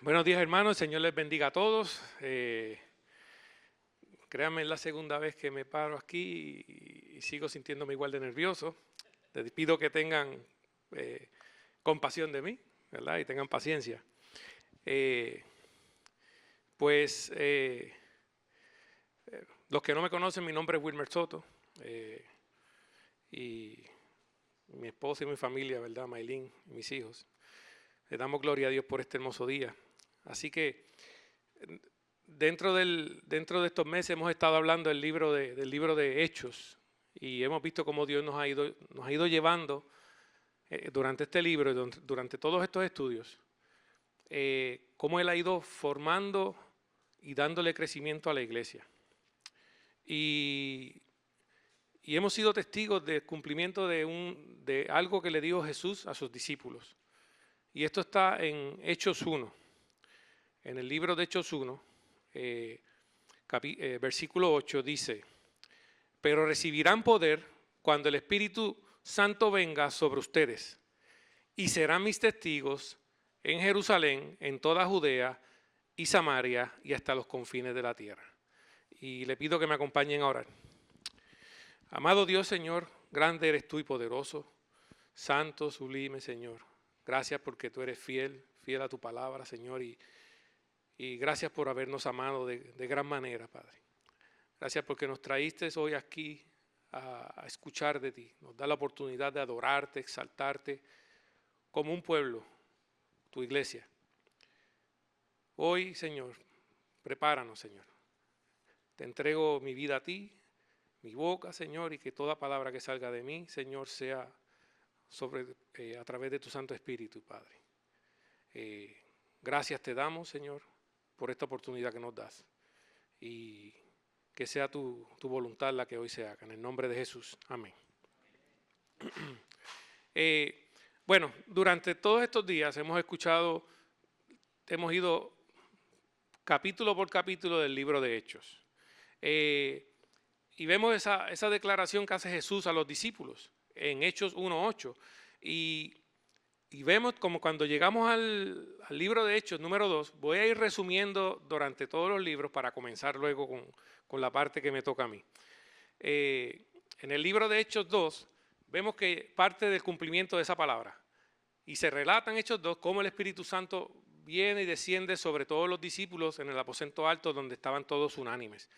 Buenos días, hermanos. El Señor les bendiga a todos. Créanme, es la segunda vez que me paro aquí y sigo sintiéndome igual de nervioso. Les pido que tengan compasión de mí, ¿verdad? Y tengan paciencia. Eh, pues los que no me conocen, mi nombre es Wilmer Soto. Y mi esposa y mi familia, ¿verdad? Maylin y mis hijos. Le damos gloria a Dios por este hermoso día. Así que dentro de estos meses hemos estado hablando del libro de Hechos y hemos visto cómo Dios nos ha ido llevando durante este libro, durante todos estos estudios, cómo Él ha ido formando y dándole crecimiento a la iglesia. Y hemos sido testigos del cumplimiento de algo que le dijo Jesús a sus discípulos. Y esto está en Hechos 1, en el libro de Hechos 1, versículo 8 dice: pero recibirán poder cuando el Espíritu Santo venga sobre ustedes y serán mis testigos en Jerusalén, en toda Judea y Samaria y hasta los confines de la tierra. Y le pido que me acompañen a orar. Amado Dios, Señor, grande eres tú y poderoso, santo, sublime, Señor. Gracias porque tú eres fiel a tu palabra, Señor, y gracias por habernos amado de gran manera, Padre. Gracias porque nos traíste hoy aquí a escuchar de ti. Nos da la oportunidad de adorarte, exaltarte como un pueblo, tu iglesia. Hoy, Señor, prepáranos, Señor. Te entrego mi vida a ti, mi boca, Señor, y que toda palabra que salga de mí, Señor, sea a través de tu Santo Espíritu, Padre. Gracias te damos, Señor, por esta oportunidad que nos das. Y que sea tu voluntad la que hoy se haga. En el nombre de Jesús. Amén. Bueno, durante todos estos días hemos ido capítulo por capítulo del libro de Hechos. Y vemos esa declaración que hace Jesús a los discípulos en Hechos 1:8. Y vemos como cuando llegamos al libro de Hechos número 2, voy a ir resumiendo durante todos los libros para comenzar luego con la parte que me toca a mí. En el libro de Hechos 2 vemos que parte del cumplimiento de esa palabra. Y se relata en Hechos 2 cómo el Espíritu Santo viene y desciende sobre todos los discípulos en el aposento alto donde estaban todos unánimes.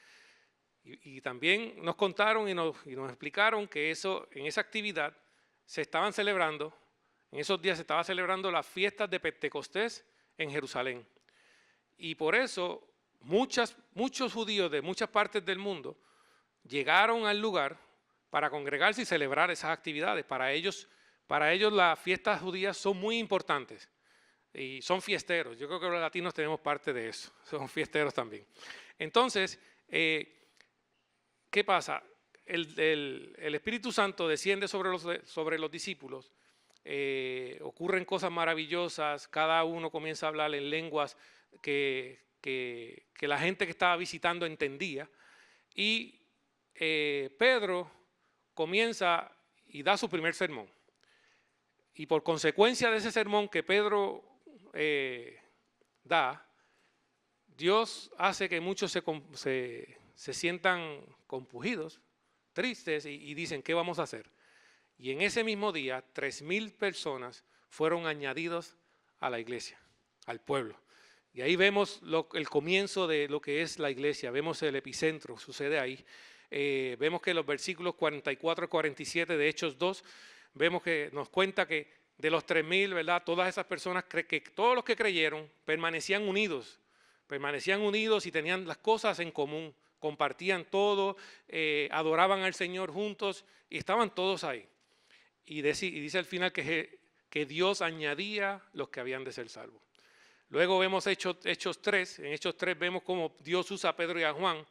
Y también nos contaron y nos explicaron que en esa actividad se estaban celebrando. En esos días se estaba celebrando las fiestas de Pentecostés en Jerusalén. Y por eso muchos judíos de muchas partes del mundo llegaron al lugar para congregarse y celebrar esas actividades. Para ellos las fiestas judías son muy importantes y son fiesteros. Yo creo que los latinos tenemos parte de eso, son fiesteros también. Entonces, ¿qué pasa? El Espíritu Santo desciende sobre los discípulos. Ocurren cosas maravillosas, cada uno comienza a hablar en lenguas que la gente que estaba visitando entendía, y Pedro comienza y da su primer sermón, y por consecuencia de ese sermón que Pedro da, Dios hace que muchos se sientan compungidos, tristes, y dicen: ¿qué vamos a hacer? Y en ese mismo día, 3,000 personas fueron añadidos a la iglesia, al pueblo. Y ahí vemos el comienzo de lo que es la iglesia, vemos el epicentro, sucede ahí. Vemos que en los versículos 44 y 47 de Hechos 2, vemos que nos cuenta que de los 3,000, ¿verdad? Todas esas personas, todos los que creyeron, permanecían unidos y tenían las cosas en común, compartían todo, adoraban al Señor juntos y estaban todos ahí. Y dice al final que Dios añadía los que habían de ser salvos. Luego vemos Hechos 3. En Hechos 3 vemos cómo Dios usa a Pedro y a Juan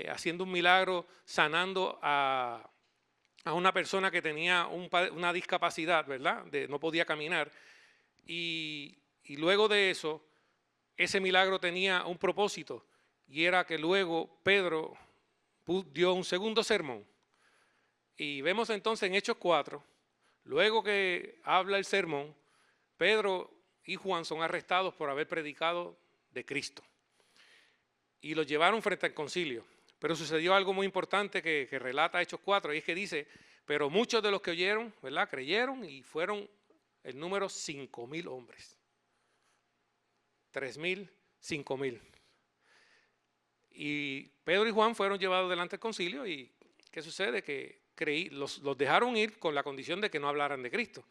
haciendo un milagro, sanando a una persona que tenía una discapacidad, ¿verdad? No podía caminar. Y luego de eso, ese milagro tenía un propósito, y era que luego Pedro dio un segundo sermón. Y vemos entonces en Hechos 4, luego que habla el sermón, Pedro y Juan son arrestados por haber predicado de Cristo. Y los llevaron frente al concilio. Pero sucedió algo muy importante que relata Hechos 4, y es que dice, pero muchos de los que oyeron, ¿verdad?, creyeron, y fueron el número 5,000 hombres. 3,000, 5,000. Y Pedro y Juan fueron llevados delante del concilio, y ¿qué sucede? Que los dejaron ir con la condición de que no hablaran de Cristo.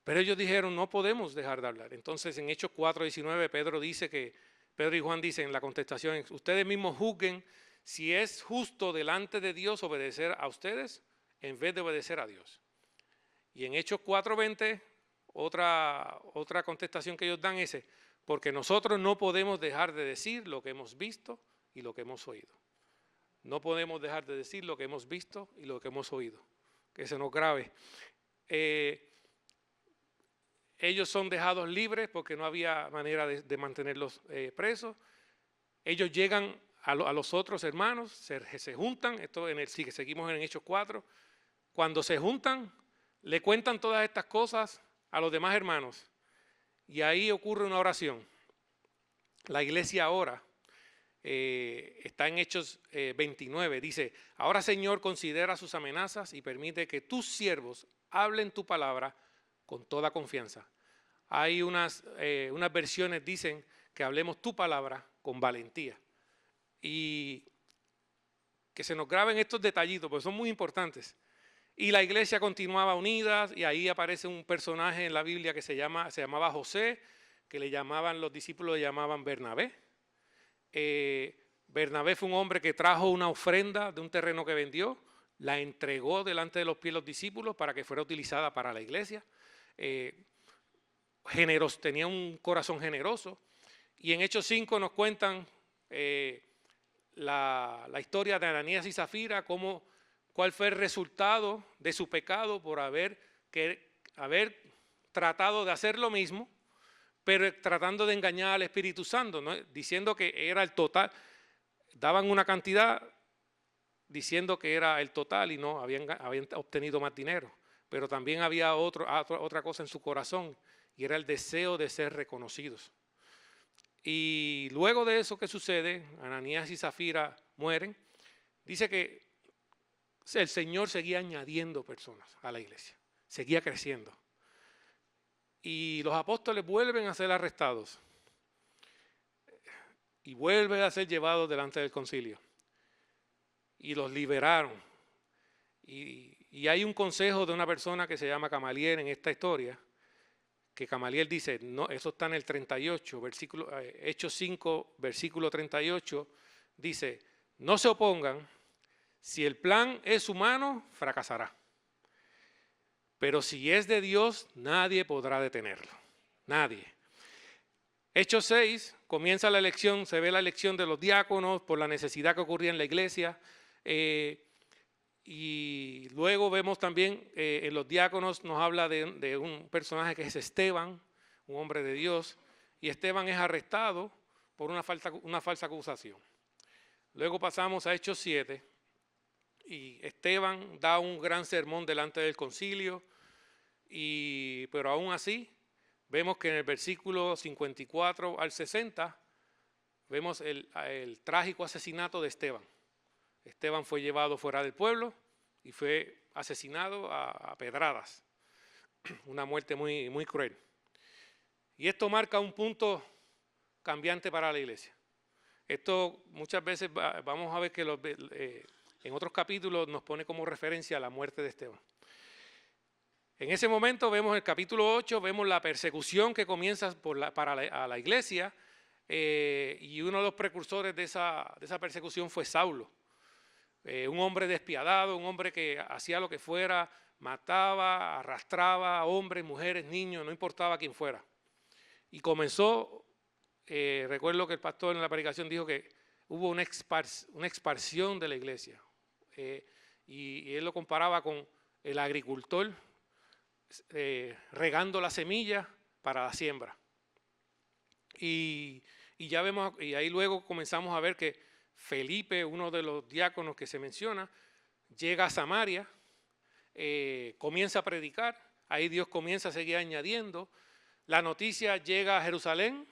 Pero ellos dijeron, no podemos dejar de hablar. Entonces en Hechos 4:19 Pedro y Juan dicen en la contestación, ustedes mismos juzguen si es justo delante de Dios obedecer a ustedes en vez de obedecer a Dios. Y en Hechos 4:20 otra contestación que ellos dan es, porque nosotros no podemos dejar de decir lo que hemos visto y lo que hemos oído. No podemos dejar de decir lo que hemos visto y lo que hemos oído. Que se nos grave. Ellos son dejados libres porque no había manera de mantenerlos presos. Ellos llegan a los otros hermanos, se juntan, seguimos en Hechos 4. Cuando se juntan, le cuentan todas estas cosas a los demás hermanos. Y ahí ocurre una oración. La iglesia ora. Está en Hechos 29, dice, ahora Señor considera sus amenazas y permite que tus siervos hablen tu palabra con toda confianza. Hay unas versiones dicen que hablemos tu palabra con valentía. Y que se nos graben estos detallitos, porque son muy importantes. Y la iglesia continuaba unida, y ahí aparece un personaje en la Biblia que se llamaba José, que los discípulos le llamaban Bernabé. Bernabé fue un hombre que trajo una ofrenda de un terreno que vendió, la entregó delante de los pies de los discípulos para que fuera utilizada para la iglesia. Tenía un corazón generoso. Y en Hechos 5 nos cuentan la historia de Ananías y Zafira, cuál fue el resultado de su pecado por haber tratado de hacer lo mismo, pero tratando de engañar al Espíritu Santo, ¿no? Diciendo que era el total. Daban una cantidad diciendo que era el total y no, habían obtenido más dinero. Pero también había otra cosa en su corazón, y era el deseo de ser reconocidos. Y luego de eso que sucede, Ananías y Zafira mueren. Dice que el Señor seguía añadiendo personas a la iglesia, seguía creciendo. Y los apóstoles vuelven a ser arrestados y vuelven a ser llevados delante del concilio. Y los liberaron. Y hay un consejo de una persona que se llama Gamaliel en esta historia, que Gamaliel dice, no, eso está en el 38, Hechos 5, versículo 38, dice, no se opongan, si el plan es humano, fracasará. Pero si es de Dios, nadie podrá detenerlo. Nadie. Hechos 6, comienza la elección, se ve la elección de los diáconos por la necesidad que ocurría en la iglesia. Y luego vemos también en los diáconos nos habla de un personaje que es Esteban, un hombre de Dios. Y Esteban es arrestado por una falsa acusación. Luego pasamos a Hechos 7. Y Esteban da un gran sermón delante del concilio, pero aún así vemos que en el versículo 54 al 60 vemos el trágico asesinato de Esteban. Esteban fue llevado fuera del pueblo y fue asesinado a pedradas, una muerte muy, muy cruel. Y esto marca un punto cambiante para la iglesia. Esto muchas veces vamos a ver que en otros capítulos nos pone como referencia a la muerte de Esteban. En ese momento vemos el capítulo 8, vemos la persecución que comienza a la iglesia, y uno de los precursores de esa persecución fue Saulo. Un hombre despiadado, un hombre que hacía lo que fuera, mataba, arrastraba a hombres, mujeres, niños, no importaba quién fuera. Y comenzó, recuerdo que el pastor en la predicación dijo que hubo una expansión de la iglesia. Y él lo comparaba con el agricultor regando la semilla para la siembra. Y ya vemos, y ahí luego comenzamos a ver que Felipe, uno de los diáconos que se menciona, llega a Samaria, comienza a predicar, ahí Dios comienza a seguir añadiendo. La noticia llega a Jerusalén.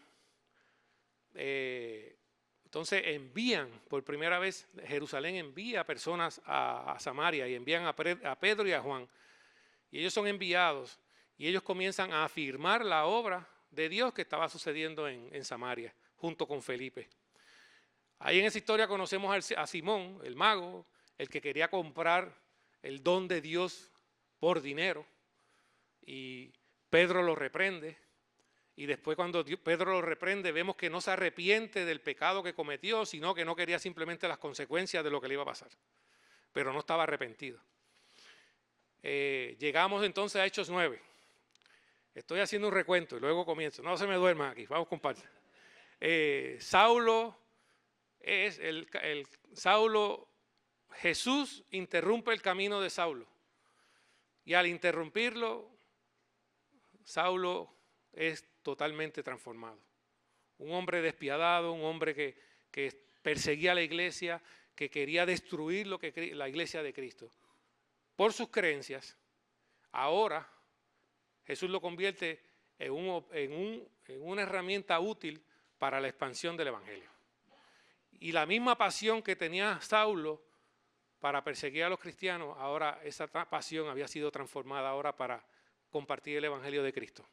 Entonces envían, por primera vez, Jerusalén envía personas a Samaria y envían a Pedro y a Juan. Y ellos son enviados y ellos comienzan a afirmar la obra de Dios que estaba sucediendo en Samaria, junto con Felipe. Ahí en esa historia conocemos a Simón, el mago, el que quería comprar el don de Dios por dinero. Y Pedro lo reprende. Y después cuando Pedro lo reprende, vemos que no se arrepiente del pecado que cometió, sino que no quería simplemente las consecuencias de lo que le iba a pasar. Pero no estaba arrepentido. Llegamos entonces a Hechos 9. Estoy haciendo un recuento y luego comienzo. No se me duerman aquí, vamos compadre. Saulo, Jesús interrumpe el camino de Saulo. Y al interrumpirlo, Saulo es totalmente transformado. Un hombre despiadado, un hombre que perseguía a la iglesia, que quería destruir la iglesia de Cristo. Por sus creencias, ahora Jesús lo convierte en una herramienta útil para la expansión del evangelio. Y la misma pasión que tenía Saulo para perseguir a los cristianos, ahora esa pasión había sido transformada ahora para compartir el evangelio de Cristo.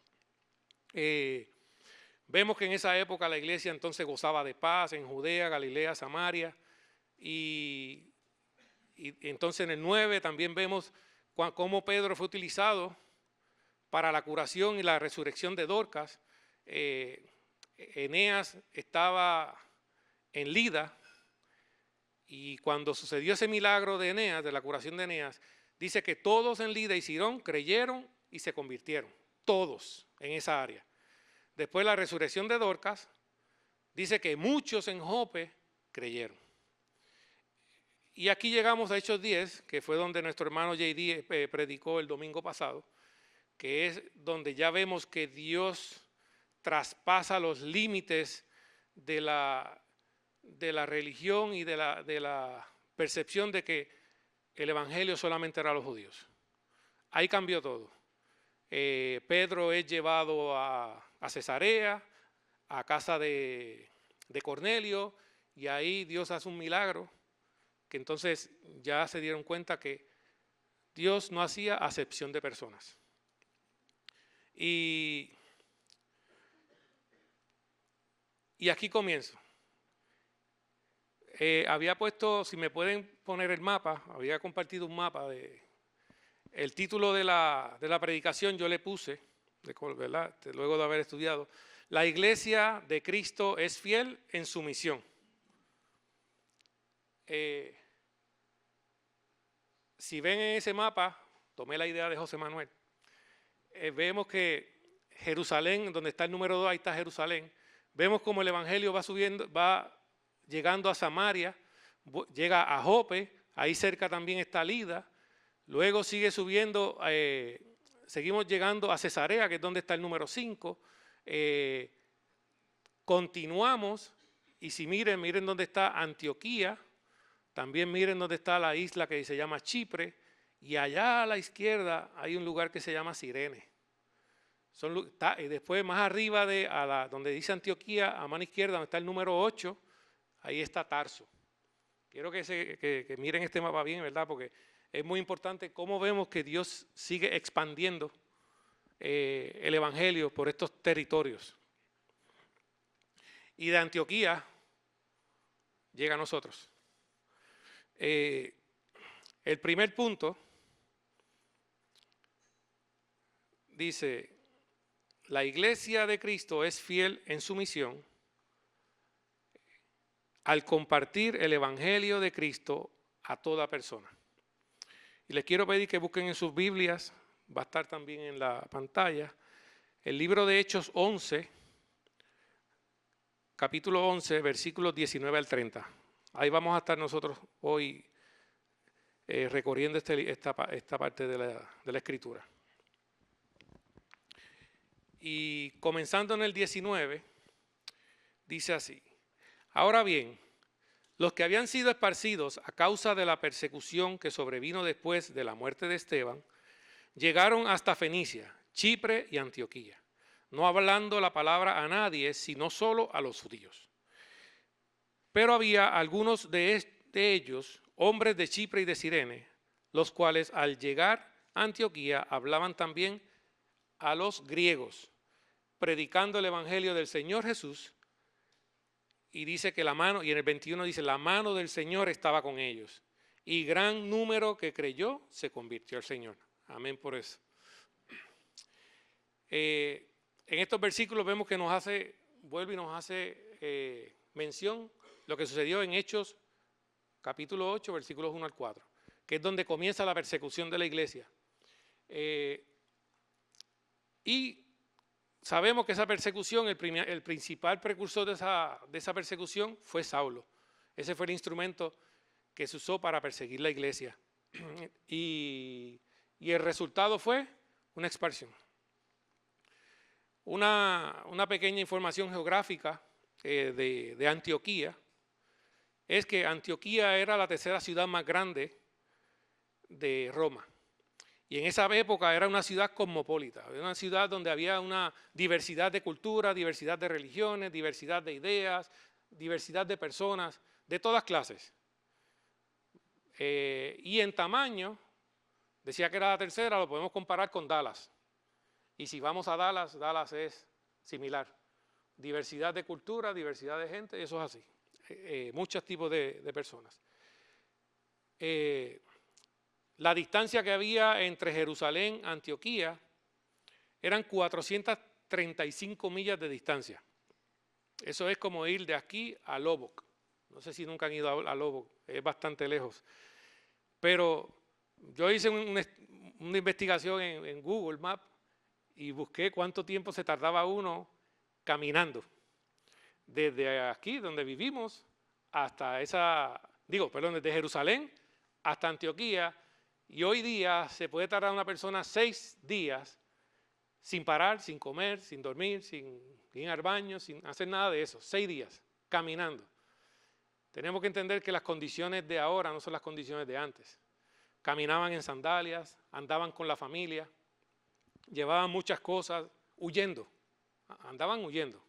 Vemos que en esa época la iglesia entonces gozaba de paz en Judea, Galilea, Samaria, y entonces en el 9 también vemos cómo Pedro fue utilizado para la curación y la resurrección de Dorcas. Eneas estaba en Lida y cuando sucedió ese milagro de Eneas, de la curación de Eneas, dice que todos en Lida y Sidón creyeron y se convirtieron, todos en esa área. Después la resurrección de Dorcas, dice que muchos en Jope creyeron. Y aquí llegamos a Hechos 10, que fue donde nuestro hermano J.D. predicó el domingo pasado, que es donde ya vemos que Dios traspasa los límites de la religión y de la percepción de que el evangelio solamente era a los judíos. Ahí cambió todo. Pedro es llevado a Cesarea, a casa de Cornelio, y ahí Dios hace un milagro, que entonces ya se dieron cuenta que Dios no hacía acepción de personas. Y aquí comienzo. Había puesto, si me pueden poner el mapa, había compartido un mapa el título de la predicación yo le puse, ¿verdad? Luego de haber estudiado, la iglesia de Cristo es fiel en su misión. Si ven en ese mapa, tomé la idea de José Manuel, vemos que Jerusalén, donde está el número 2, ahí está Jerusalén, vemos como el evangelio va subiendo, va llegando a Samaria, llega a Jope, ahí cerca también está Lida, luego sigue subiendo, seguimos llegando a Cesarea, que es donde está el número 5, continuamos, y si miren dónde está Antioquía, también miren dónde está la isla que se llama Chipre, y allá a la izquierda hay un lugar que se llama Cirene. Y después más arriba donde dice Antioquía, a mano izquierda, donde está el número 8, ahí está Tarso. Quiero que miren este mapa bien, ¿verdad? Porque es muy importante cómo vemos que Dios sigue expandiendo el evangelio por estos territorios. Y de Antioquía llega a nosotros. El primer punto dice, la iglesia de Cristo es fiel en su misión al compartir el evangelio de Cristo a toda persona. Y les quiero pedir que busquen en sus Biblias, va a estar también en la pantalla, el libro de Hechos 11, capítulo 11, versículos 19 al 30. Ahí vamos a estar nosotros hoy recorriendo esta parte de la Escritura. Y comenzando en el 19, dice así, ahora bien, los que habían sido esparcidos a causa de la persecución que sobrevino después de la muerte de Esteban, llegaron hasta Fenicia, Chipre y Antioquía, no hablando la palabra a nadie, sino solo a los judíos. Pero había algunos de ellos, hombres de Chipre y de Cirene, los cuales al llegar a Antioquía hablaban también a los griegos, predicando el evangelio del Señor Jesús. Y dice que la mano, y en el 21 dice, la mano del Señor estaba con ellos. Y gran número que creyó se convirtió al Señor. Amén por eso. En estos versículos vemos que vuelve y nos hace mención lo que sucedió en Hechos capítulo 8, versículos 1 al 4, que es donde comienza la persecución de la iglesia. Y sabemos que esa persecución, el principal precursor de esa persecución fue Saulo. Ese fue el instrumento que se usó para perseguir la iglesia. Y el resultado fue una expansión. Una pequeña información geográfica de Antioquía es que Antioquía era la tercera ciudad más grande de Roma. Y en esa época era una ciudad cosmopolita, era una ciudad donde había una diversidad de culturas, diversidad de religiones, diversidad de ideas, diversidad de personas, de todas clases. Y en tamaño, decía que era la tercera, lo podemos comparar con Dallas. Y si vamos a Dallas, Dallas es similar. Diversidad de cultura, diversidad de gente, eso es así. Muchos tipos de personas. La distancia que había entre Jerusalén y Antioquía eran 435 millas de distancia. Eso es como ir de aquí a Lubbock. No sé si nunca han ido a Lubbock, es bastante lejos. Pero yo hice una investigación en Google Maps y busqué cuánto tiempo se tardaba uno caminando. Desde aquí, donde vivimos, hasta desde Jerusalén hasta Antioquía. Y hoy día se puede tardar una persona 6 días sin parar, sin comer, sin dormir, sin ir al baño, sin hacer nada de eso. 6 días caminando. Tenemos que entender que las condiciones de ahora no son las condiciones de antes. Caminaban en sandalias, andaban con la familia, llevaban muchas cosas, andaban huyendo.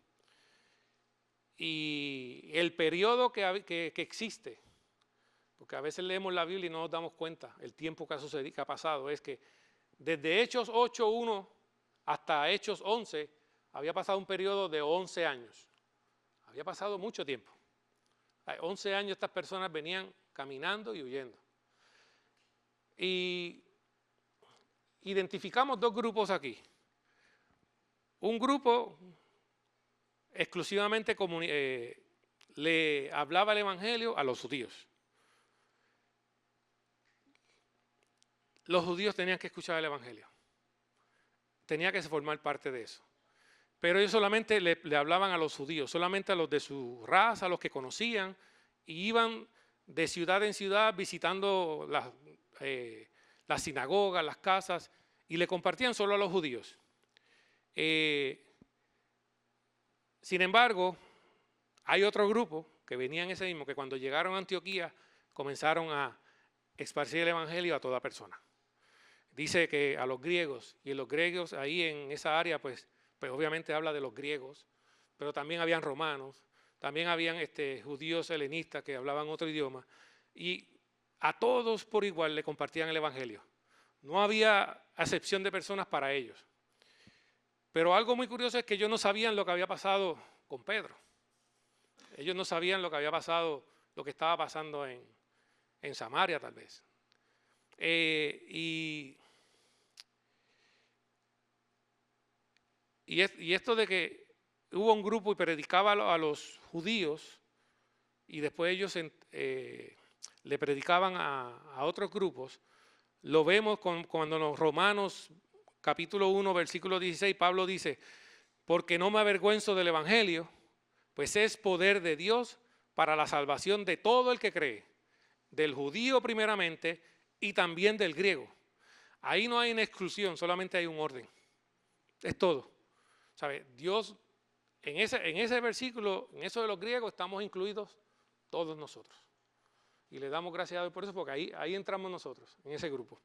Y el periodo que existe, porque a veces leemos la Biblia y no nos damos cuenta el tiempo que ha pasado, es que desde Hechos 8:1 hasta Hechos 11 había pasado un periodo de 11 años. Había pasado mucho tiempo. 11 años estas personas venían caminando y huyendo. Y identificamos 2 grupos aquí. Un grupo exclusivamente le hablaba el evangelio a los judíos. Los judíos tenían que escuchar el evangelio. Tenía que formar parte de eso. Pero ellos solamente le hablaban a los judíos, solamente a los de su raza, a los que conocían, y iban de ciudad en ciudad visitando las sinagogas, las casas, y le compartían solo a los judíos. Sin embargo, hay otro grupo que venía en ese mismo, que cuando llegaron a Antioquía comenzaron a esparcir el evangelio a toda persona. Dice que a los griegos, y los griegos ahí en esa área pues obviamente habla de los griegos, pero también habían romanos, también habían judíos helenistas que hablaban otro idioma, y a todos por igual le compartían el evangelio. No había acepción de personas para ellos. Pero algo muy curioso es que ellos no sabían lo que había pasado con Pedro. Ellos no sabían lo que había pasado, lo que estaba pasando en Samaria tal vez. Y esto de que hubo un grupo y predicaba a los judíos y después ellos le predicaban a otros grupos, lo vemos cuando en los Romanos capítulo 1 versículo 16 Pablo dice, porque no me avergüenzo del evangelio, pues es poder de Dios para la salvación de todo el que cree, del judío primeramente y también del griego. Ahí no hay una exclusión, solamente hay un orden. Es todo. ¿Sabe? Dios, en ese versículo, en eso de los griegos, estamos incluidos todos nosotros. Y le damos gracias a Dios por eso, porque ahí entramos nosotros, en ese grupo.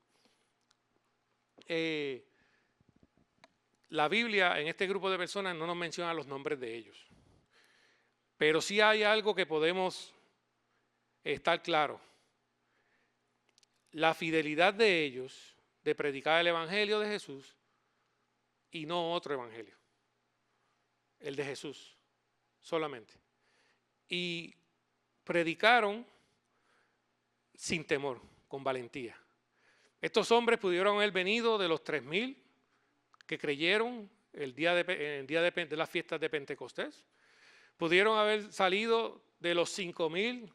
la Biblia en este grupo de personas no nos menciona los nombres de ellos. Pero sí hay algo que podemos estar claros. La fidelidad de ellos de predicar el evangelio de Jesús y no otro evangelio. El de Jesús solamente. Y predicaron sin temor, con valentía. Estos hombres pudieron haber venido de los 3,000 que creyeron el día de las fiestas de Pentecostés. Pudieron haber salido de los 5,000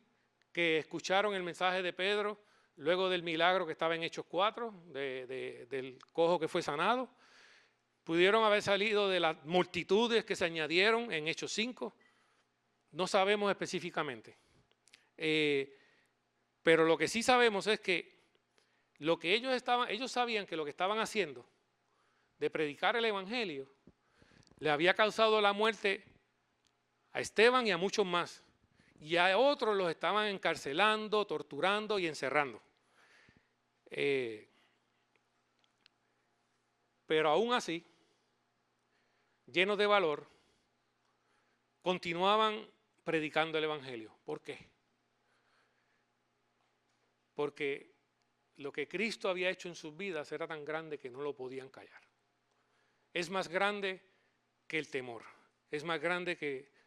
que escucharon el mensaje de Pedro luego del milagro que estaba en Hechos 4, del cojo que fue sanado. Pudieron haber salido de las multitudes que se añadieron en Hechos 5. No sabemos específicamente. Pero lo que sí sabemos es que lo que ellos sabían que lo que estaban haciendo de predicar el evangelio le había causado la muerte a Esteban y a muchos más. Y a otros los estaban encarcelando, torturando y encerrando. Pero aún así, llenos de valor, continuaban predicando el evangelio. ¿Por qué? Porque lo que Cristo había hecho en sus vidas era tan grande que no lo podían callar. Es más grande que el temor. Es más grande que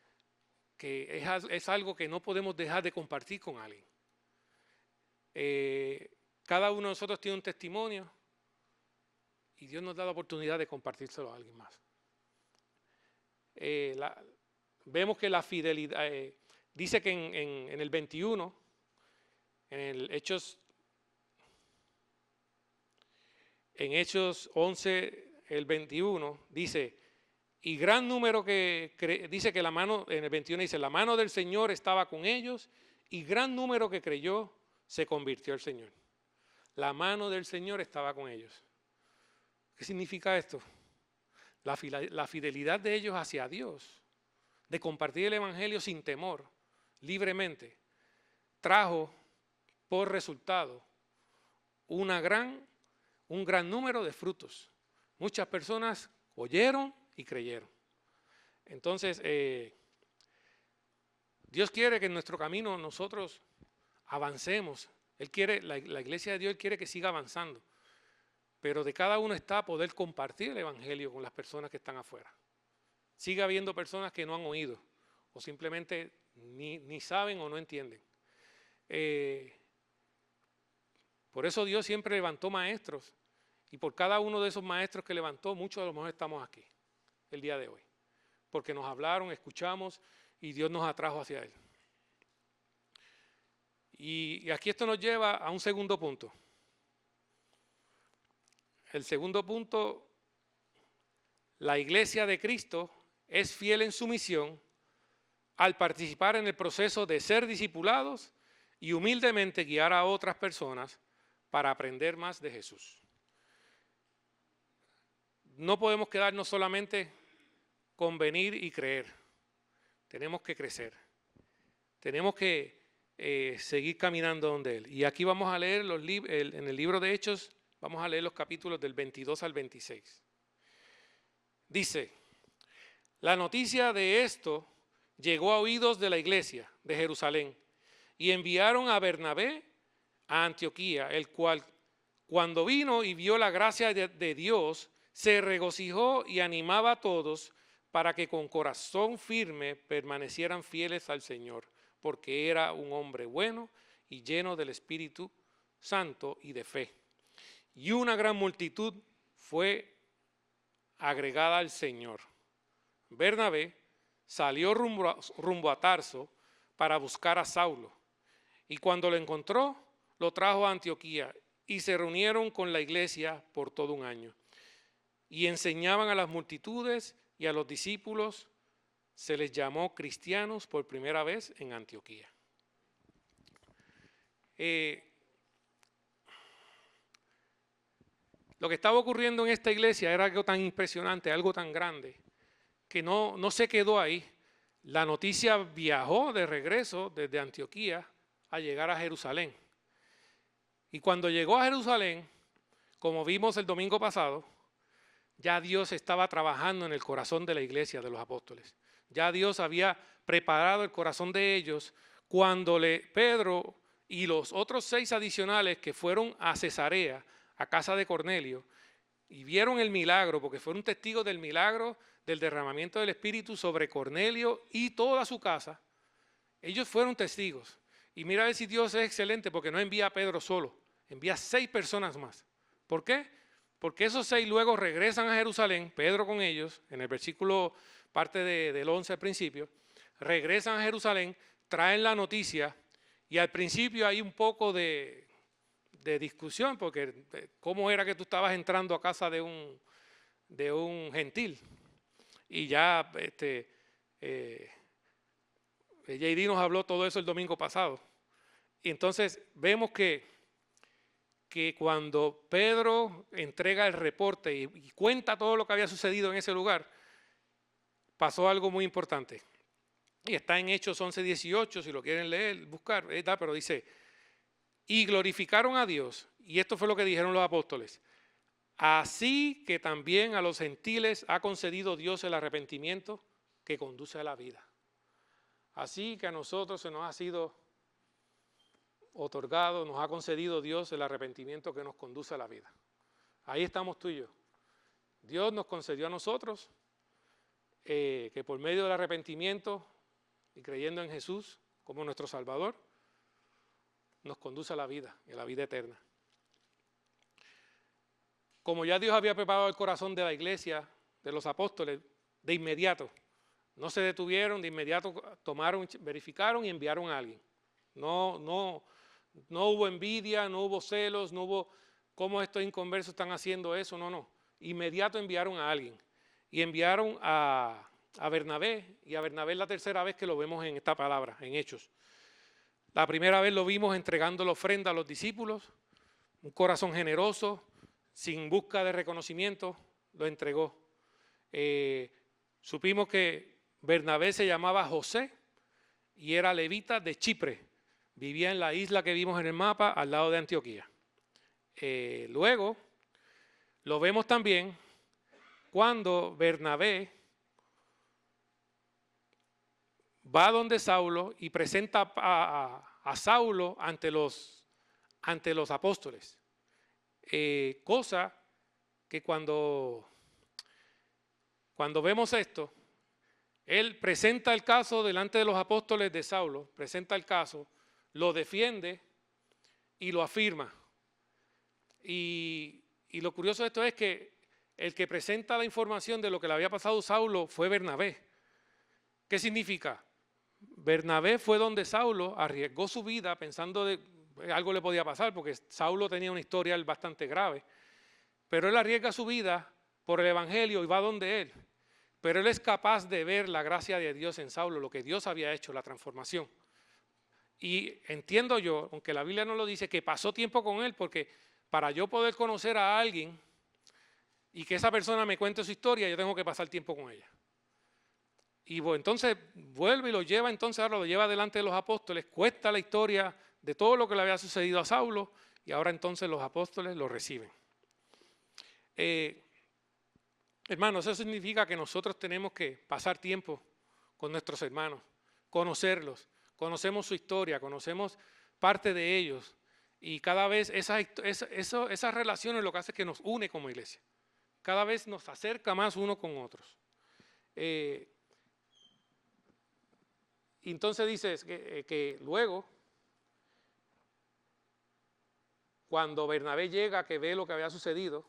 es algo que no podemos dejar de compartir con alguien. Cada uno de nosotros tiene un testimonio y Dios nos da la oportunidad de compartírselo a alguien más. Vemos que la fidelidad, dice que en el 21, en Hechos 11, el 21, dice, y gran número dice que la mano, en el 21 dice, la mano del Señor estaba con ellos y gran número que creyó se convirtió al Señor. La mano del Señor estaba con ellos. ¿Qué significa esto? La fidelidad de ellos hacia Dios, de compartir el evangelio sin temor, libremente, trajo por resultado un gran número de frutos. Muchas personas oyeron y creyeron. Entonces, Dios quiere que en nuestro camino nosotros avancemos. La iglesia de Dios quiere que siga avanzando. Pero de cada uno está poder compartir el evangelio con las personas que están afuera. Sigue habiendo personas que no han oído o simplemente ni saben o no entienden. Por eso Dios siempre levantó maestros y por cada uno de esos maestros que levantó, muchos de los mejores estamos aquí el día de hoy. Porque nos hablaron, escuchamos y Dios nos atrajo hacia Él. Y aquí esto nos lleva a un segundo punto. El segundo punto, la iglesia de Cristo es fiel en su misión al participar en el proceso de ser discipulados y humildemente guiar a otras personas para aprender más de Jesús. No podemos quedarnos solamente con venir y creer. Tenemos que crecer. Tenemos que seguir caminando donde Él. Y aquí vamos a leer en el libro de Hechos, vamos a leer los capítulos del 22 al 26. Dice, la noticia de esto llegó a oídos de la iglesia de Jerusalén y enviaron a Bernabé a Antioquía, el cual cuando vino y vio la gracia de Dios, se regocijó y animaba a todos para que con corazón firme permanecieran fieles al Señor, porque era un hombre bueno y lleno del Espíritu Santo y de fe. Y una gran multitud fue agregada al Señor. Bernabé salió rumbo a Tarso para buscar a Saulo, y cuando lo encontró, lo trajo a Antioquía, y se reunieron con la iglesia por todo un año. Y enseñaban a las multitudes y a los discípulos. Se les llamó cristianos por primera vez en Antioquía. Lo que estaba ocurriendo en esta iglesia era algo tan impresionante, algo tan grande, que no se quedó ahí. La noticia viajó de regreso desde Antioquía a llegar a Jerusalén. Y cuando llegó a Jerusalén, como vimos el domingo pasado, ya Dios estaba trabajando en el corazón de la iglesia de los apóstoles. Ya Dios había preparado el corazón de ellos cuando Pedro y los otros 6 adicionales que fueron a Cesarea, a casa de Cornelio, y vieron el milagro, porque fueron testigos del milagro del derramamiento del Espíritu sobre Cornelio y toda su casa. Ellos fueron testigos. Y mira a ver si Dios es excelente, porque no envía a Pedro solo, envía 6 personas más. ¿Por qué? Porque esos 6 luego regresan a Jerusalén, Pedro con ellos, en el versículo parte del 11 al principio, regresan a Jerusalén, traen la noticia, y al principio hay un poco de discusión, porque cómo era que tú estabas entrando a casa de un gentil. Y ya JD nos habló todo eso el domingo pasado. Y entonces vemos que cuando Pedro entrega el reporte y cuenta todo lo que había sucedido en ese lugar, pasó algo muy importante. Y está en Hechos 11:18, si lo quieren leer, buscar, pero dice, y glorificaron a Dios, y esto fue lo que dijeron los apóstoles, así que también a los gentiles ha concedido Dios el arrepentimiento que conduce a la vida. Así que a nosotros se nos ha sido otorgado, nos ha concedido Dios el arrepentimiento que nos conduce a la vida. Ahí estamos tú y yo. Dios nos concedió a nosotros que por medio del arrepentimiento y creyendo en Jesús como nuestro Salvador, nos conduce a la vida, y a la vida eterna. Como ya Dios había preparado el corazón de la iglesia, de los apóstoles, de inmediato, no se detuvieron, de inmediato tomaron, verificaron y enviaron a alguien. No hubo envidia, no hubo celos, no hubo cómo estos inconversos están haciendo eso, no. Inmediato enviaron a alguien. Y enviaron a Bernabé, y a Bernabé es la tercera vez que lo vemos en esta palabra, en Hechos. La primera vez lo vimos entregando la ofrenda a los discípulos, un corazón generoso, sin busca de reconocimiento, lo entregó. Supimos que Bernabé se llamaba José y era levita de Chipre. Vivía en la isla que vimos en el mapa, al lado de Antioquía. Luego, lo vemos también cuando Bernabé va donde Saulo y presenta a Saulo ante los apóstoles. Cosa que cuando vemos esto, él presenta el caso delante de los apóstoles de Saulo, presenta el caso, lo defiende y lo afirma. Y lo curioso de esto es que el que presenta la información de lo que le había pasado a Saulo fue Bernabé. ¿Qué significa? Bernabé fue donde Saulo arriesgó su vida pensando de algo le podía pasar, porque Saulo tenía una historia bastante grave, pero él arriesga su vida por el evangelio y va donde él, pero él es capaz de ver la gracia de Dios en Saulo, lo que Dios había hecho, la transformación. Y entiendo yo, aunque la Biblia no lo dice, que pasó tiempo con él, porque para yo poder conocer a alguien y que esa persona me cuente su historia, yo tengo que pasar tiempo con ella. Y bueno, entonces vuelve y lo lleva, entonces ahora lo lleva delante de los apóstoles, cuesta la historia de todo lo que le había sucedido a Saulo, y ahora entonces los apóstoles lo reciben. Hermanos, eso significa que nosotros tenemos que pasar tiempo con nuestros hermanos, conocerlos, conocemos su historia, conocemos parte de ellos, y cada vez esas relaciones lo que hace es que nos une como iglesia, cada vez nos acerca más uno con otros. Entonces dices que luego, cuando Bernabé llega, que ve lo que había sucedido,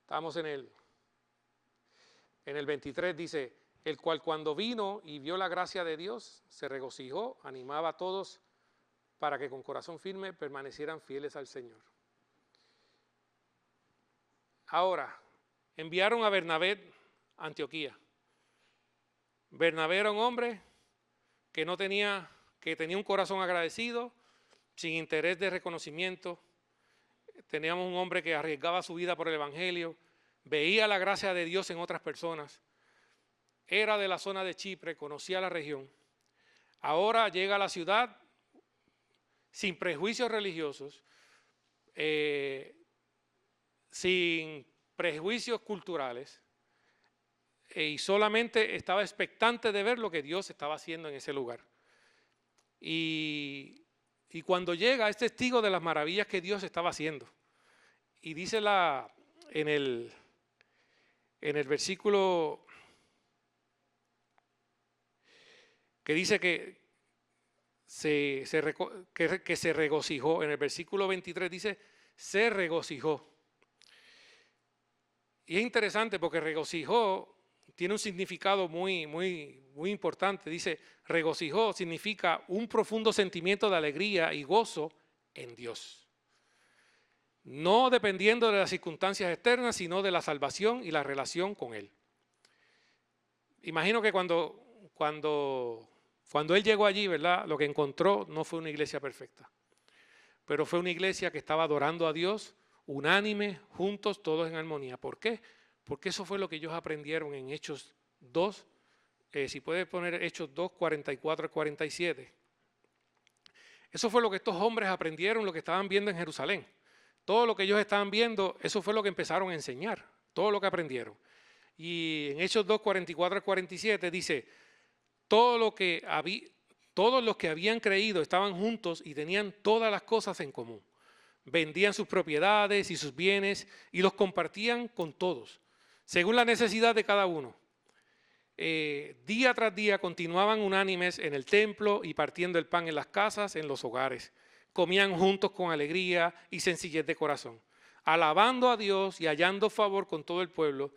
estamos en el 23, dice, el cual cuando vino y vio la gracia de Dios, se regocijó, animaba a todos para que con corazón firme permanecieran fieles al Señor. Ahora, enviaron a Bernabé a Antioquía. Bernabé era un hombre que tenía un corazón agradecido, sin interés de reconocimiento. Teníamos un hombre que arriesgaba su vida por el evangelio, veía la gracia de Dios en otras personas. Era de la zona de Chipre, conocía la región. Ahora llega a la ciudad sin prejuicios religiosos, sin prejuicios culturales y solamente estaba expectante de ver lo que Dios estaba haciendo en ese lugar. Y cuando llega es testigo de las maravillas que Dios estaba haciendo. Y dice en el versículo que dice que se regocijó, en el versículo 23 dice, se regocijó. Y es interesante porque regocijó tiene un significado muy importante. Dice, regocijó significa un profundo sentimiento de alegría y gozo en Dios. No dependiendo de las circunstancias externas, sino de la salvación y la relación con Él. Imagino que cuando él llegó allí, ¿verdad? Lo que encontró no fue una iglesia perfecta, pero fue una iglesia que estaba adorando a Dios, unánime, juntos, todos en armonía. ¿Por qué? Porque eso fue lo que ellos aprendieron en Hechos 2, si puedes poner Hechos 2, 44 al 47. Eso fue lo que estos hombres aprendieron, lo que estaban viendo en Jerusalén. Todo lo que ellos estaban viendo, eso fue lo que empezaron a enseñar, todo lo que aprendieron. Y en Hechos 2, 44 al 47 dice, todos los que habían creído estaban juntos y tenían todas las cosas en común. Vendían sus propiedades y sus bienes y los compartían con todos, según la necesidad de cada uno. Día tras día continuaban unánimes en el templo y partiendo el pan en las casas, en los hogares. Comían juntos con alegría y sencillez de corazón, alabando a Dios y hallando favor con todo el pueblo.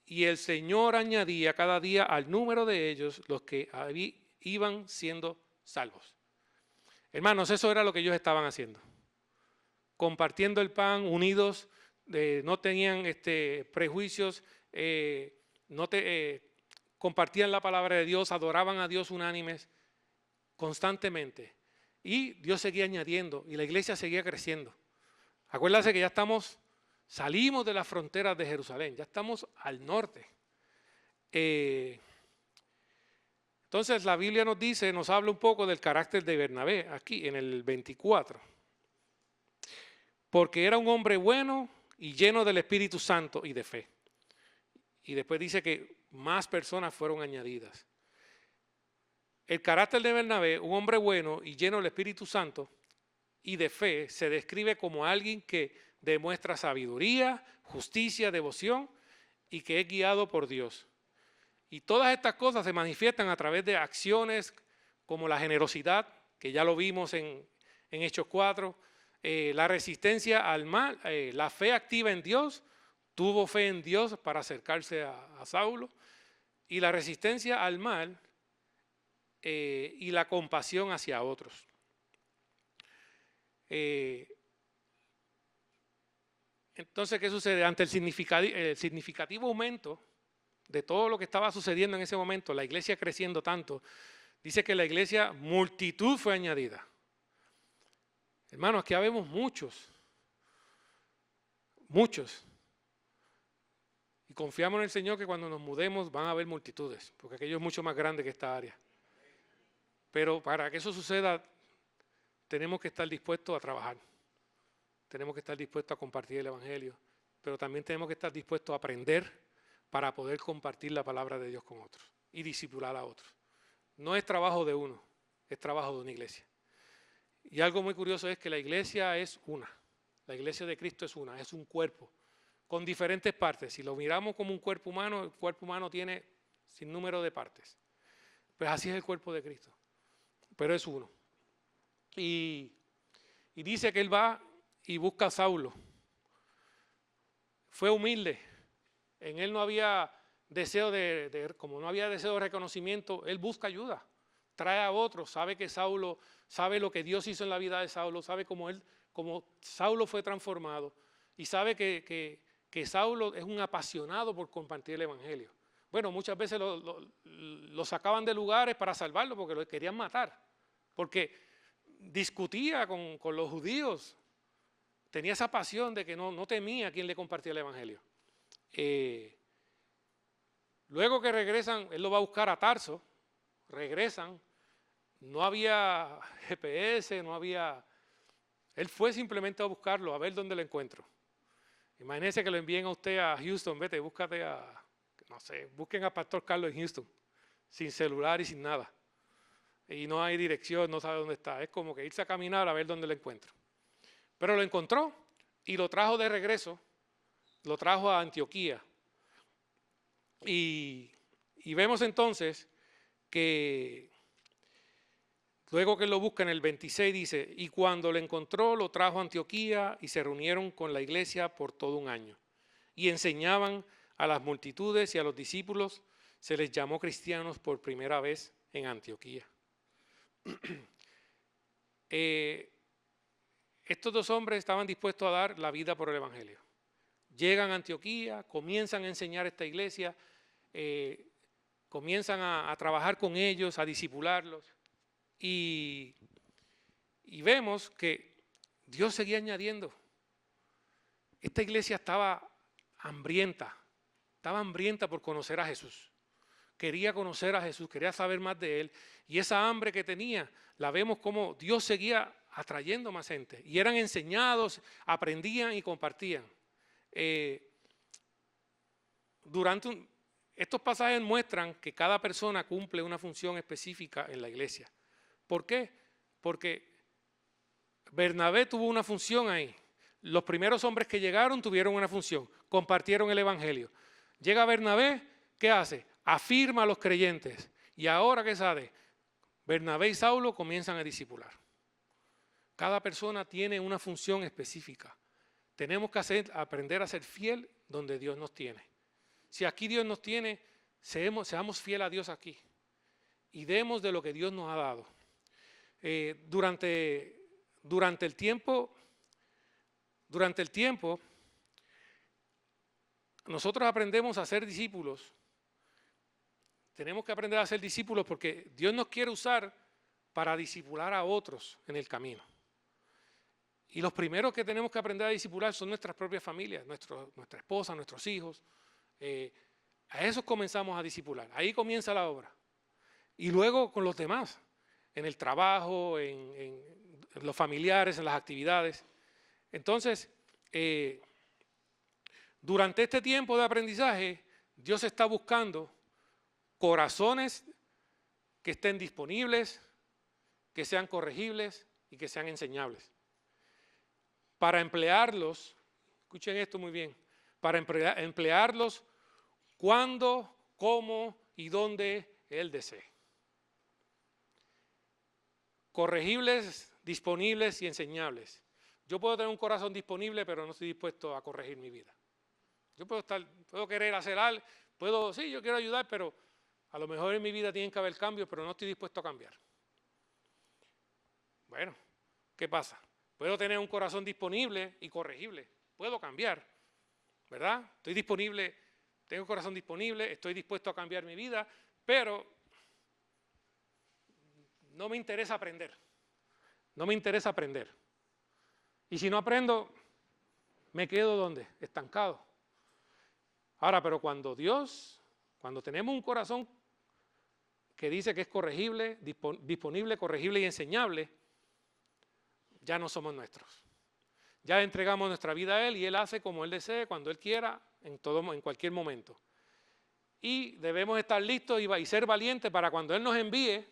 Y el Señor añadía cada día al número de ellos los que iban siendo salvos. Hermanos, eso era lo que ellos estaban haciendo. Compartiendo el pan, unidos, no tenían prejuicios, compartían la palabra de Dios, adoraban a Dios unánimes constantemente. Y Dios seguía añadiendo y la iglesia seguía creciendo. Acuérdense que ya salimos de las fronteras de Jerusalén, ya estamos al norte. Entonces la Biblia nos habla un poco del carácter de Bernabé, aquí en el 24. Porque era un hombre bueno y lleno del Espíritu Santo y de fe. Y después dice que más personas fueron añadidas. El carácter de Bernabé, un hombre bueno y lleno del Espíritu Santo y de fe, se describe como alguien que demuestra sabiduría, justicia, devoción y que es guiado por Dios. Y todas estas cosas se manifiestan a través de acciones como la generosidad, que ya lo vimos en Hechos 4, la resistencia al mal, la fe activa en Dios, tuvo fe en Dios para acercarse a Saulo, y la resistencia al mal y la compasión hacia otros. Entonces, ¿qué sucede? Ante el significativo aumento de todo lo que estaba sucediendo en ese momento, la iglesia creciendo tanto, dice que la iglesia, multitud fue añadida. Hermanos, aquí habemos muchos. Y confiamos en el Señor que cuando nos mudemos van a haber multitudes, porque aquello es mucho más grande que esta área. Pero para que eso suceda, tenemos que estar dispuestos a trabajar. Tenemos que estar dispuestos a compartir el Evangelio, pero también tenemos que estar dispuestos a aprender para poder compartir la palabra de Dios con otros y discipular a otros. No es trabajo de uno, es trabajo de una iglesia. Y algo muy curioso es que la iglesia es una. La iglesia de Cristo es una, es un cuerpo con diferentes partes. Si lo miramos como un cuerpo humano, el cuerpo humano tiene sin número de partes. Pues así es el cuerpo de Cristo, pero es uno. Y dice que él va y busca a Saulo. Fue humilde. En él no había deseo como no había deseo de reconocimiento, él busca ayuda. Trae a otros, sabe que Saulo, sabe lo que Dios hizo en la vida de Saulo, sabe cómo Saulo fue transformado y sabe que Saulo es un apasionado por compartir el Evangelio. Bueno, muchas veces lo sacaban de lugares para salvarlo porque lo querían matar, porque discutía con los judíos, tenía esa pasión de que no temía a quien le compartía el Evangelio. Luego que regresan, él lo va a buscar a Tarso, regresan, no había GPS, él fue simplemente a buscarlo, a ver dónde lo encuentro. Imagínense que lo envíen a usted a Houston, vete, búscate no sé, busquen a Pastor Carlos en Houston, sin celular y sin nada. Y no hay dirección, no sabe dónde está. Es como que irse a caminar a ver dónde lo encuentro. Pero lo encontró y lo trajo de regreso, lo trajo a Antioquía. Y vemos entonces que luego que lo busca en el 26 dice, y cuando lo encontró lo trajo a Antioquía y se reunieron con la iglesia por todo un año. Y enseñaban a las multitudes y a los discípulos, se les llamó cristianos por primera vez en Antioquía. Estos dos hombres estaban dispuestos a dar la vida por el evangelio. Llegan a Antioquía, comienzan a enseñar esta iglesia, comienzan a trabajar con ellos, a discipularlos. Y vemos que Dios seguía añadiendo. Esta iglesia estaba hambrienta por conocer a Jesús. Quería conocer a Jesús, quería saber más de Él. Y esa hambre que tenía, la vemos como Dios seguía atrayendo más gente. Y eran enseñados, aprendían y compartían. Estos pasajes muestran que cada persona cumple una función específica en la iglesia. ¿Por qué? Porque Bernabé tuvo una función ahí. Los primeros hombres que llegaron tuvieron una función, compartieron el evangelio. Llega Bernabé, ¿qué hace? Afirma a los creyentes. Y ahora, ¿qué sabe? Bernabé y Saulo comienzan a discipular. Cada persona tiene una función específica. Tenemos que aprender a ser fiel donde Dios nos tiene. Si aquí Dios nos tiene, seamos fieles a Dios aquí. Y demos de lo que Dios nos ha dado. Durante el tiempo, nosotros aprendemos a ser discípulos. Tenemos que aprender a ser discípulos porque Dios nos quiere usar para discipular a otros en el camino. Y los primeros que tenemos que aprender a discipular son nuestras propias familias, nuestra esposa, nuestros hijos. A esos comenzamos a discipular. Ahí comienza la obra. Y luego con los demás, en el trabajo, en los familiares, en las actividades. Entonces, durante este tiempo de aprendizaje, Dios está buscando corazones que estén disponibles, que sean corregibles y que sean enseñables. Para emplearlos, escuchen esto muy bien, para emplearlos cuando, cómo y dónde Él desee. Corregibles, disponibles y enseñables. Yo puedo tener un corazón disponible, pero no estoy dispuesto a corregir mi vida. Yo puedo querer hacer algo, sí, yo quiero ayudar, pero a lo mejor en mi vida tienen que haber cambios, pero no estoy dispuesto a cambiar. Bueno, ¿qué pasa? Puedo tener un corazón disponible y corregible. Puedo cambiar, ¿verdad? Estoy disponible, tengo un corazón disponible, estoy dispuesto a cambiar mi vida, pero no me interesa aprender. No me interesa aprender. Y si no aprendo, me quedo ¿dónde? Estancado. Ahora, pero cuando tenemos un corazón que dice que es corregible, disponible, corregible y enseñable, ya no somos nuestros. Ya entregamos nuestra vida a Él y Él hace como Él desee, cuando Él quiera, en cualquier momento. Y debemos estar listos y ser valientes para cuando Él nos envíe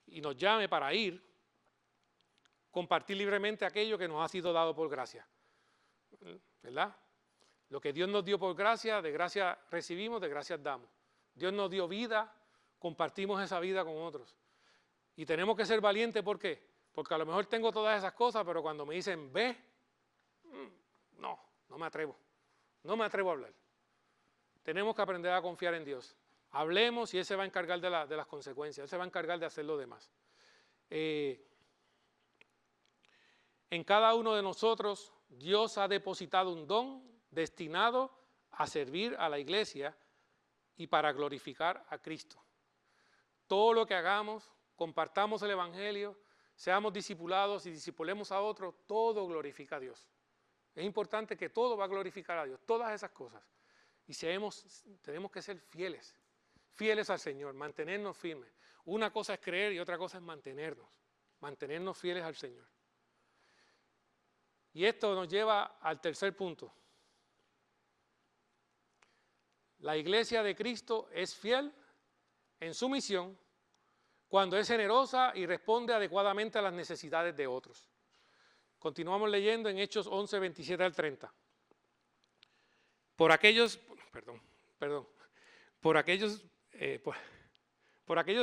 y nos llame para ir, compartir libremente aquello que nos ha sido dado por gracia. ¿Verdad? Lo que Dios nos dio por gracia, de gracia recibimos, de gracia damos. Dios nos dio vida, compartimos esa vida con otros. Y tenemos que ser valientes, ¿por qué? Porque a lo mejor tengo todas esas cosas, pero cuando me dicen, ve, no me atrevo. No me atrevo a hablar. Tenemos que aprender a confiar en Dios. Hablemos y Él se va a encargar de las consecuencias. Él se va a encargar de hacer lo demás. En cada uno de nosotros, Dios ha depositado un don destinado a servir a la iglesia y para glorificar a Cristo. Todo lo que hagamos, compartamos el evangelio, seamos discipulados y discipulemos a otros, todo glorifica a Dios. Es importante que todo va a glorificar a Dios, todas esas cosas. Y tenemos que ser fieles al Señor, mantenernos firmes. Una cosa es creer y otra cosa es mantenernos fieles al Señor. Y esto nos lleva al tercer punto. La iglesia de Cristo es fiel en su misión cuando es generosa y responde adecuadamente a las necesidades de otros. Continuamos leyendo en Hechos 11, 27 al 30. Por aquellos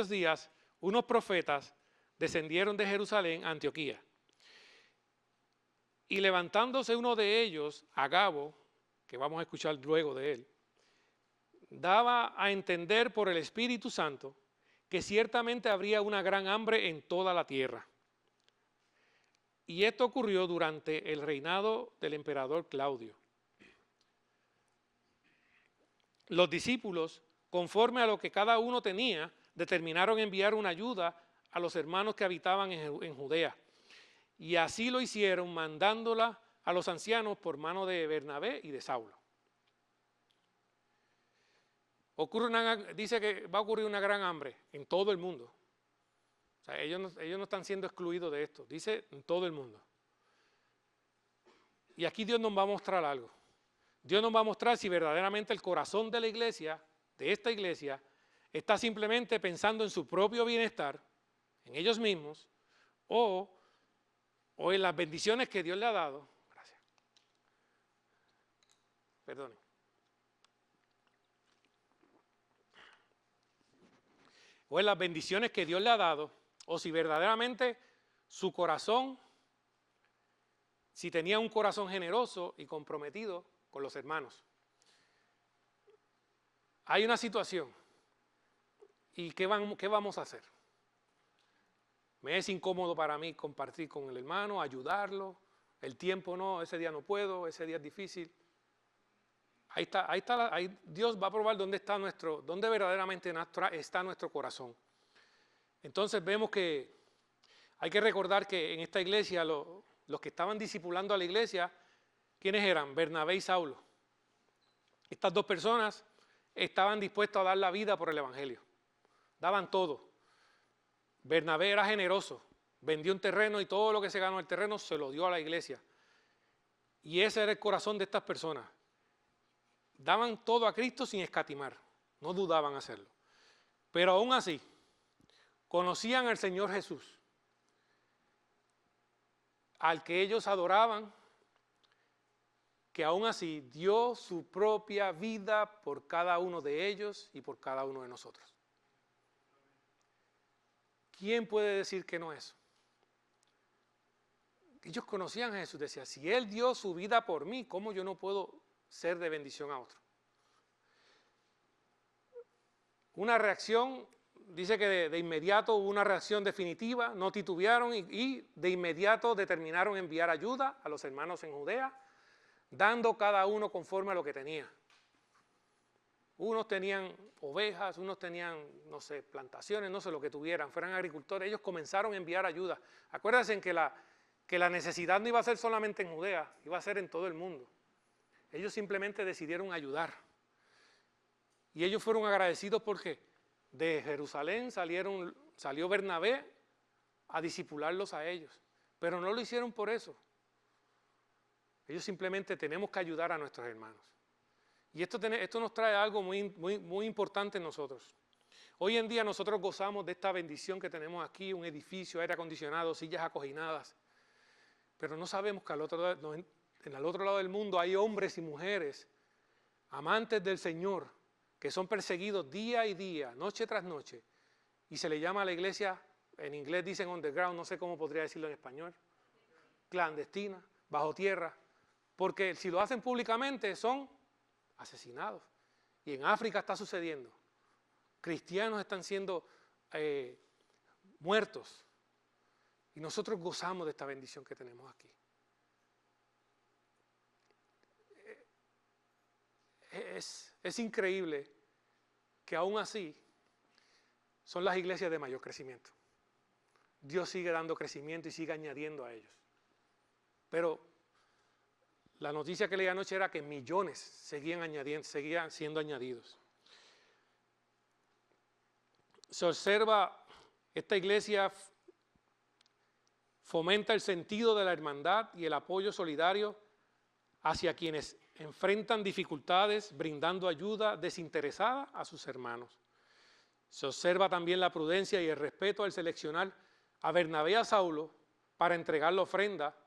días, unos profetas descendieron de Jerusalén a Antioquía. Y levantándose uno de ellos, Agabo, que vamos a escuchar luego de él, daba a entender por el Espíritu Santo que ciertamente habría una gran hambre en toda la tierra. Y esto ocurrió durante el reinado del emperador Claudio. Los discípulos, conforme a lo que cada uno tenía, determinaron enviar una ayuda a los hermanos que habitaban en Judea. Y así lo hicieron, mandándola a los ancianos por mano de Bernabé y de Saulo. Dice que va a ocurrir una gran hambre en todo el mundo. O sea, ellos no están siendo excluidos de esto. Dice en todo el mundo. Y aquí Dios nos va a mostrar algo. Dios nos va a mostrar si verdaderamente el corazón de la iglesia, de esta iglesia, está simplemente pensando en su propio bienestar, en ellos mismos, o en las bendiciones que Dios le ha dado. Gracias. Perdonen. O en las bendiciones que Dios le ha dado, o si verdaderamente su corazón, si tenía un corazón generoso y comprometido con los hermanos. Hay una situación. ¿Y qué vamos a hacer? Me es incómodo para mí compartir con el hermano, ayudarlo. El tiempo no, ese día no puedo, ese día es difícil. Ahí Dios va a probar dónde verdaderamente está nuestro corazón. Entonces vemos que hay que recordar que en esta iglesia los que estaban discipulando a la iglesia, ¿quiénes eran? Bernabé y Saulo. Estas dos personas estaban dispuestos a dar la vida por el evangelio. Daban todo. Bernabé era generoso, vendió un terreno y todo lo que se ganó el terreno se lo dio a la iglesia. Y ese era el corazón de estas personas. Daban todo a Cristo sin escatimar, no dudaban hacerlo. Pero aún así, conocían al Señor Jesús, al que ellos adoraban, que aún así dio su propia vida por cada uno de ellos y por cada uno de nosotros. ¿Quién puede decir que no es? Ellos conocían a Jesús, decía, si Él dio su vida por mí, ¿cómo yo no puedo ser de bendición a otro? Una reacción, dice que de inmediato hubo una reacción definitiva, no titubearon y de inmediato determinaron enviar ayuda a los hermanos en Judea, dando cada uno conforme a lo que tenía. Unos tenían ovejas, unos tenían, no sé, plantaciones, no sé lo que tuvieran, fueran agricultores. Ellos comenzaron a enviar ayuda. Acuérdense en que la necesidad no iba a ser solamente en Judea, iba a ser en todo el mundo. Ellos simplemente decidieron ayudar. Y ellos fueron agradecidos porque de Jerusalén salió Bernabé a discipularlos a ellos. Pero no lo hicieron por eso. Ellos simplemente tenemos que ayudar a nuestros hermanos. Y esto nos trae algo muy importante en nosotros. Hoy en día nosotros gozamos de esta bendición que tenemos aquí, un edificio, aire acondicionado, sillas acoginadas. Pero no sabemos que en el otro lado del mundo hay hombres y mujeres, amantes del Señor, que son perseguidos día y día, noche tras noche. Y se le llama a la iglesia, en inglés dicen underground, no sé cómo podría decirlo en español, clandestina, bajo tierra. Porque si lo hacen públicamente son asesinados. Y en África está sucediendo. Cristianos están siendo muertos. Y nosotros gozamos de esta bendición que tenemos aquí. Es increíble que aún así son las iglesias de mayor crecimiento. Dios sigue dando crecimiento y sigue añadiendo a ellos. Pero la noticia que leí anoche era que millones seguían siendo añadidos. Se observa esta iglesia fomenta el sentido de la hermandad y el apoyo solidario hacia quienes enfrentan dificultades, brindando ayuda desinteresada a sus hermanos. Se observa también la prudencia y el respeto al seleccionar a Bernabé y a Saulo para entregar la ofrenda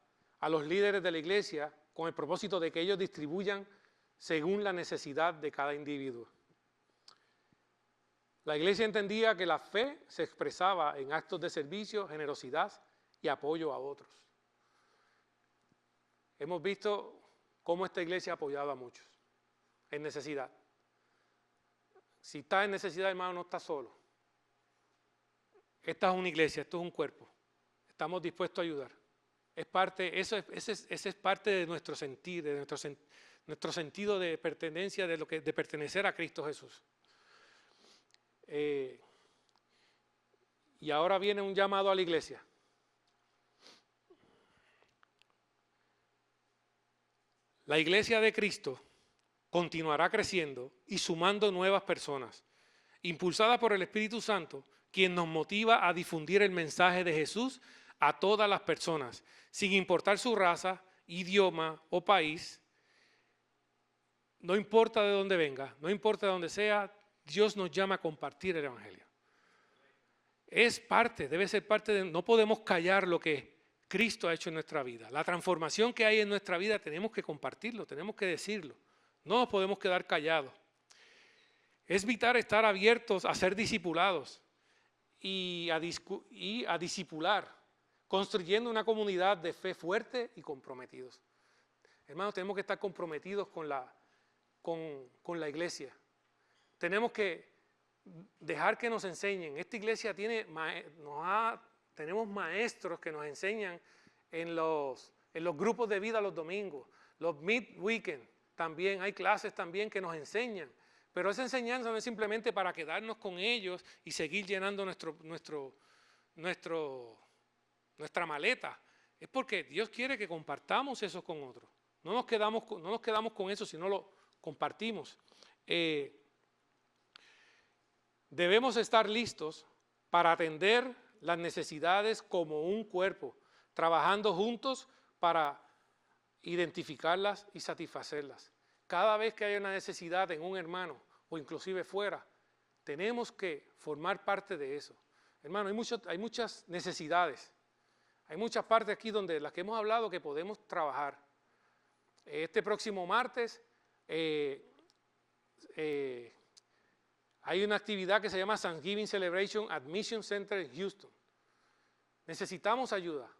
a los líderes de la iglesia con el propósito de que ellos distribuyan según la necesidad de cada individuo. La iglesia entendía que la fe se expresaba en actos de servicio, generosidad y apoyo a otros. Hemos visto cómo esta iglesia ha apoyado a muchos en necesidad. Si estás en necesidad, hermano, no estás solo. Esta es una iglesia, esto es un cuerpo. Estamos dispuestos a ayudar. Ese es parte de nuestro sentir, de nuestro sentido de pertenencia, de pertenecer a Cristo Jesús. Y ahora viene un llamado a la iglesia. La iglesia de Cristo continuará creciendo y sumando nuevas personas, impulsada por el Espíritu Santo, quien nos motiva a difundir el mensaje de Jesús a todas las personas, sin importar su raza, idioma o país. No importa de dónde venga, no importa de dónde sea, Dios nos llama a compartir el Evangelio. Debe ser parte no podemos callar lo que Cristo ha hecho en nuestra vida. La transformación que hay en nuestra vida tenemos que compartirlo, tenemos que decirlo. No nos podemos quedar callados. Es vital estar abiertos a ser discipulados y a discipular, construyendo una comunidad de fe fuerte y comprometidos. Hermanos, tenemos que estar comprometidos con la iglesia. Tenemos que dejar que nos enseñen. Esta iglesia tenemos maestros que nos enseñan en los grupos de vida los domingos, los mid-weekend también, hay clases también que nos enseñan. Pero esa enseñanza no es simplemente para quedarnos con ellos y seguir llenando nuestra maleta. Es porque Dios quiere que compartamos eso con otros. No nos quedamos con eso, sino lo compartimos. Debemos estar listos para atender las necesidades como un cuerpo, trabajando juntos para identificarlas y satisfacerlas. Cada vez que haya una necesidad en un hermano o inclusive fuera, tenemos que formar parte de eso. Hermano, hay muchas necesidades. Hay muchas partes aquí donde las que hemos hablado que podemos trabajar. Este próximo martes hay una actividad que se llama Thanksgiving Celebration at Mission Center en Houston. Necesitamos ayuda.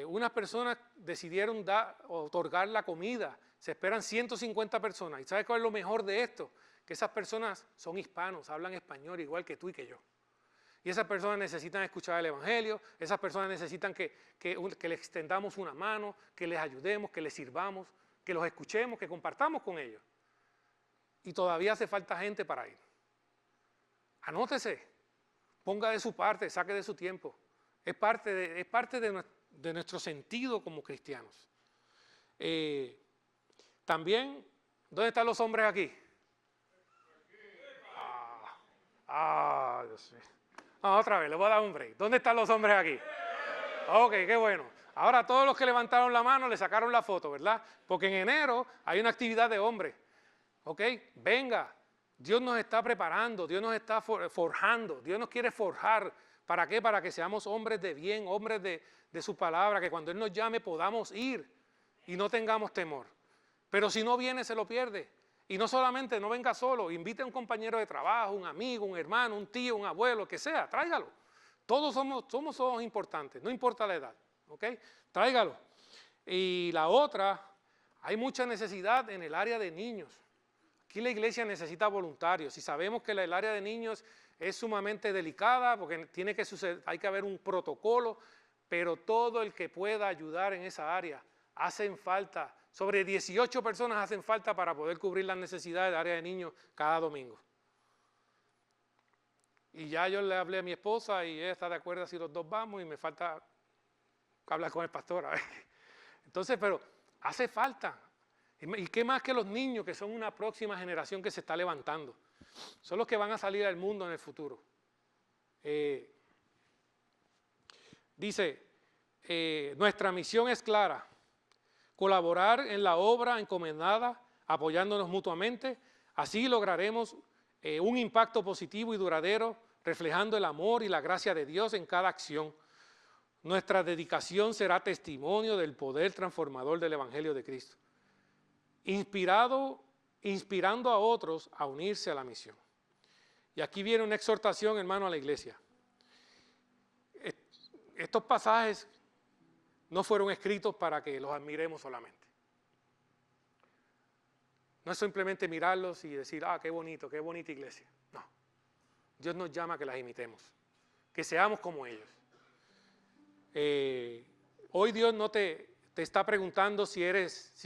Unas personas decidieron otorgar la comida. Se esperan 150 personas. ¿Y sabes cuál es lo mejor de esto? Que esas personas son hispanos, hablan español igual que tú y que yo. Y esas personas necesitan escuchar el Evangelio, esas personas necesitan que les extendamos una mano, que les ayudemos, que les sirvamos, que los escuchemos, que compartamos con ellos. Y todavía hace falta gente para ir. Anótese, ponga de su parte, saque de su tiempo. Es parte de nuestro sentido como cristianos. También, ¿dónde están los hombres aquí? Dios mío. Otra vez, le voy a dar un break. ¿Dónde están los hombres aquí? Ok, qué bueno. Ahora todos los que levantaron la mano le sacaron la foto, ¿verdad? Porque en enero hay una actividad de hombres. Ok, venga. Dios nos está preparando, Dios nos está forjando, Dios nos quiere forjar. ¿Para qué? Para que seamos hombres de bien, hombres de su palabra, que cuando Él nos llame podamos ir y no tengamos temor. Pero si no viene, se lo pierde. Y no solamente, no venga solo, invite a un compañero de trabajo, un amigo, un hermano, un tío, un abuelo, que sea, tráigalo. Todos somos importantes, no importa la edad, ¿ok? Tráigalo. Y la otra, hay mucha necesidad en el área de niños. Aquí la iglesia necesita voluntarios y sabemos que el área de niños es sumamente delicada porque hay que haber un protocolo, pero todo el que pueda ayudar en esa área, hacen falta. Sobre 18 personas hacen falta para poder cubrir las necesidades del área de niños cada domingo. Y ya yo le hablé a mi esposa y ella está de acuerdo si los dos vamos y me falta hablar con el pastor. Entonces, pero hace falta. ¿Y qué más que los niños que son una próxima generación que se está levantando? Son los que van a salir al mundo en el futuro. Dice, nuestra misión es clara: colaborar en la obra encomendada, apoyándonos mutuamente. Así lograremos un impacto positivo y duradero, reflejando el amor y la gracia de Dios en cada acción. Nuestra dedicación será testimonio del poder transformador del Evangelio de Cristo, inspirando a otros a unirse a la misión. Y aquí viene una exhortación, hermano, a la iglesia. Estos pasajes no fueron escritos para que los admiremos solamente. No es simplemente mirarlos y decir, qué bonito, qué bonita iglesia. No. Dios nos llama a que las imitemos, que seamos como ellos. Hoy Dios no te está preguntando si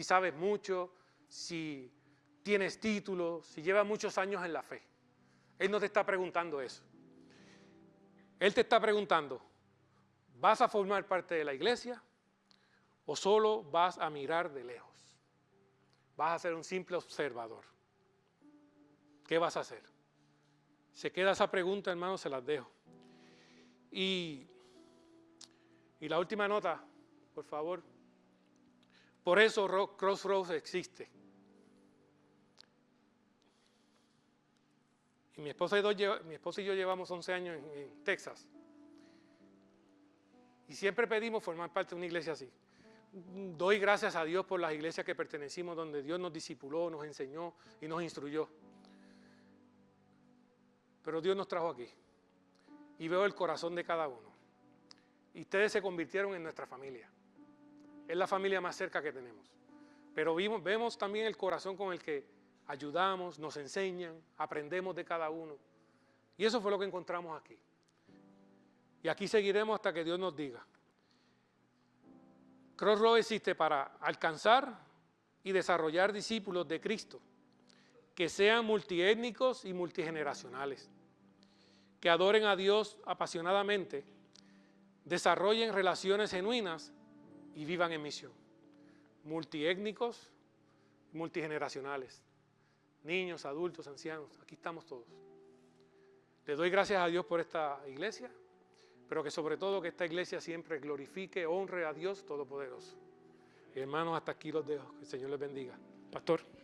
sabes mucho, si tienes títulos, si llevas muchos años en la fe. Él no te está preguntando eso. Él te está preguntando, ¿vas a formar parte de la iglesia o solo vas a mirar de lejos? Vas a ser un simple observador. ¿Qué vas a hacer? Se queda esa pregunta, hermano, se las dejo. Y la última nota, por favor. Por eso Crossroads existe. Y mi esposa y yo llevamos 11 años en Texas. Y siempre pedimos formar parte de una iglesia así. Doy gracias a Dios por las iglesias que pertenecimos, donde Dios nos discipuló, nos enseñó y nos instruyó. Pero Dios nos trajo aquí. Y veo el corazón de cada uno. Y ustedes se convirtieron en nuestra familia. Es la familia más cerca que tenemos. Pero vemos también el corazón con el que ayudamos, nos enseñan, aprendemos de cada uno. Y eso fue lo que encontramos aquí. Y aquí seguiremos hasta que Dios nos diga. Crossroads existe para alcanzar y desarrollar discípulos de Cristo que sean multiétnicos y multigeneracionales, que adoren a Dios apasionadamente, desarrollen relaciones genuinas y vivan en misión. Multiétnicos, multigeneracionales, niños, adultos, ancianos, aquí estamos todos. Le doy gracias a Dios por esta iglesia, pero que sobre todo que esta iglesia siempre glorifique, honre a Dios Todopoderoso. Hermanos, hasta aquí los dejo. Que el Señor les bendiga. Pastor.